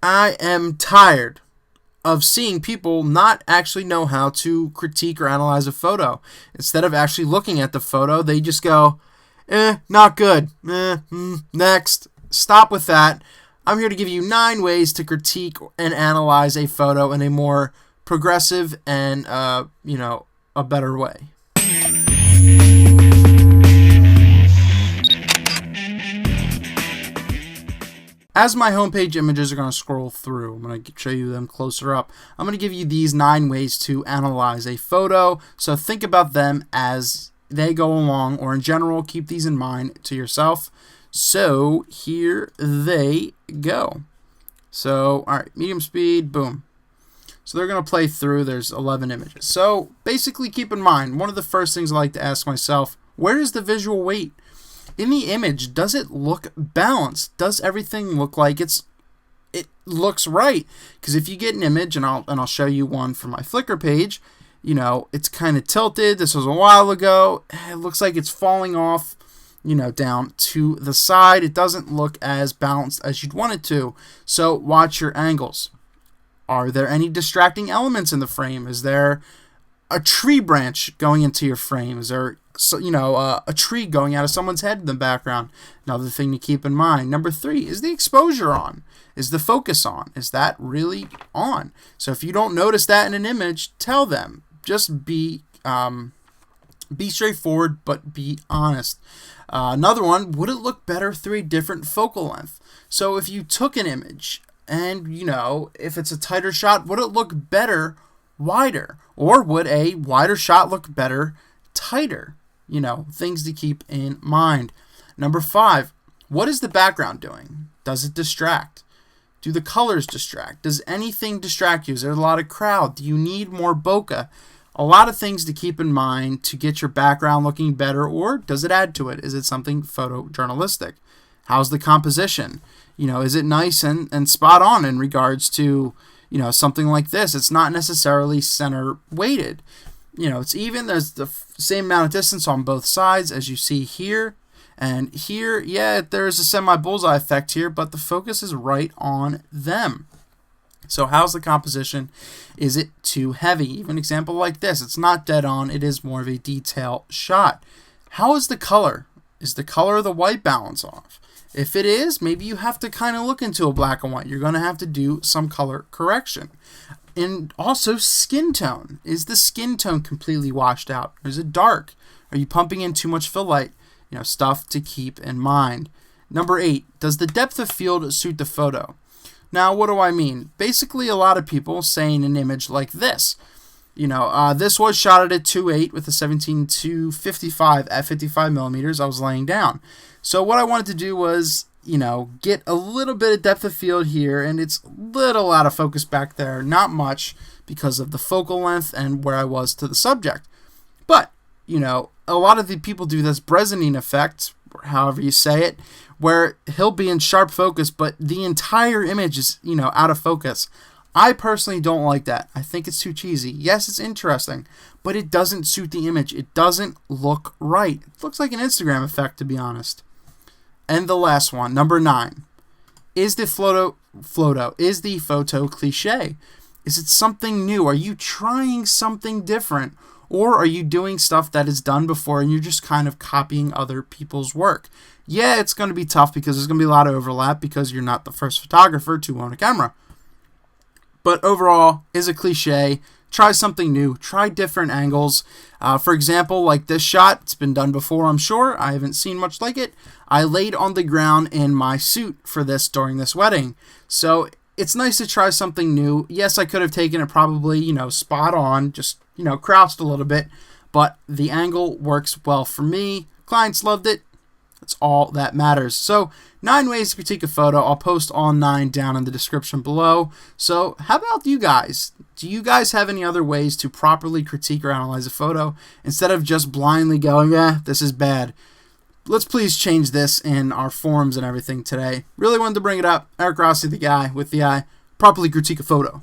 I am tired of seeing people not actually know how to critique or analyze a photo. Instead of actually looking at the photo, they just go, not good, next. Stop with that. I'm here to give you 9 ways to critique and analyze a photo in a more progressive and, a better way. As my homepage images are going to scroll through, I'm going to show you them closer up. I'm going to give you these 9 ways to analyze a photo. So think about them as they go along, or in general, keep these in mind to yourself. So here they go. So, all right, medium speed, boom. So they're going to play through. There's 11 images. So basically keep in mind, one of the first things I like to ask myself, where is the visual weight? In the image, does it look balanced? Does everything look like it looks right? Because if you get an image, and I'll show you one from my Flickr page, it's kind of tilted. This was a while ago. It looks like it's falling off, down to the side. It doesn't look as balanced as you'd want it to. So watch your angles. Are there any distracting elements in the frame? Is there a tree branch going into your frame? Is there a tree going out of someone's head in the background? Another thing to keep in mind. Number 3, is the exposure on? Is the focus on? Is that really on? So if you don't notice that in an image, tell them. Just be straightforward, but be honest. Another one, would it look better through a different focal length? So if you took an image and, if it's a tighter shot, would it look better wider? Or would a wider shot look better tighter? Things to keep in mind. Number 5, what is the background doing? Does it distract? Do the colors distract? Does anything distract you? Is there a lot of crowd? Do you need more bokeh? A lot of things to keep in mind to get your background looking better, or does it add to it? Is it something photojournalistic? How's the composition? Is it nice and spot on in regards to, something like this? It's not necessarily center weighted. It's even. There's the same amount of distance on both sides as you see here. And here, yeah, there's a semi-bullseye effect here, but the focus is right on them. So how's the composition? Is it too heavy? Even an example like this, it's not dead on. It is more of a detail shot. How is the color? Is the color of the white balance off? If it is, maybe you have to kind of look into a black and white. You're going to have to do some color correction. And also skin tone. Is the skin tone completely washed out? Or is it dark? Are you pumping in too much fill light? Stuff to keep in mind. Number 8, does the depth of field suit the photo? Now, what do I mean? Basically, a lot of people saying an image like this. This was shot at a 2.8 with a 17-55 at 55 millimeters. I was laying down. So what I wanted to do was, get a little bit of depth of field here, and it's a little out of focus back there. Not much because of the focal length and where I was to the subject. But, a lot of the people do this Brezanine effect, however you say it, where he'll be in sharp focus, but the entire image is, out of focus. I personally don't like that. I think it's too cheesy. Yes, it's interesting, but it doesn't suit the image. It doesn't look right. It looks like an Instagram effect, to be honest. And the last one, number 9. Is the photo cliche? Is it something new? Are you trying something different? Or are you doing stuff that is done before and you're just kind of copying other people's work? Yeah, it's going to be tough because there's going to be a lot of overlap because you're not the first photographer to own a camera. But overall, is a cliche. Try something new. Try different angles. For example, like this shot, it's been done before, I'm sure. I haven't seen much like it. I laid on the ground in my suit for this during this wedding. So it's nice to try something new. Yes, I could have taken it probably, spot on, just, crouched a little bit. But the angle works well for me. Clients loved it. That's all that matters. So 9 ways to critique a photo. I'll post all 9 down in the description below. So how about you guys? Do you guys have any other ways to properly critique or analyze a photo instead of just blindly going, this is bad? Let's please change this in our forums and everything today. Really wanted to bring it up. Eric Rossi, the guy with the eye. Properly critique a photo.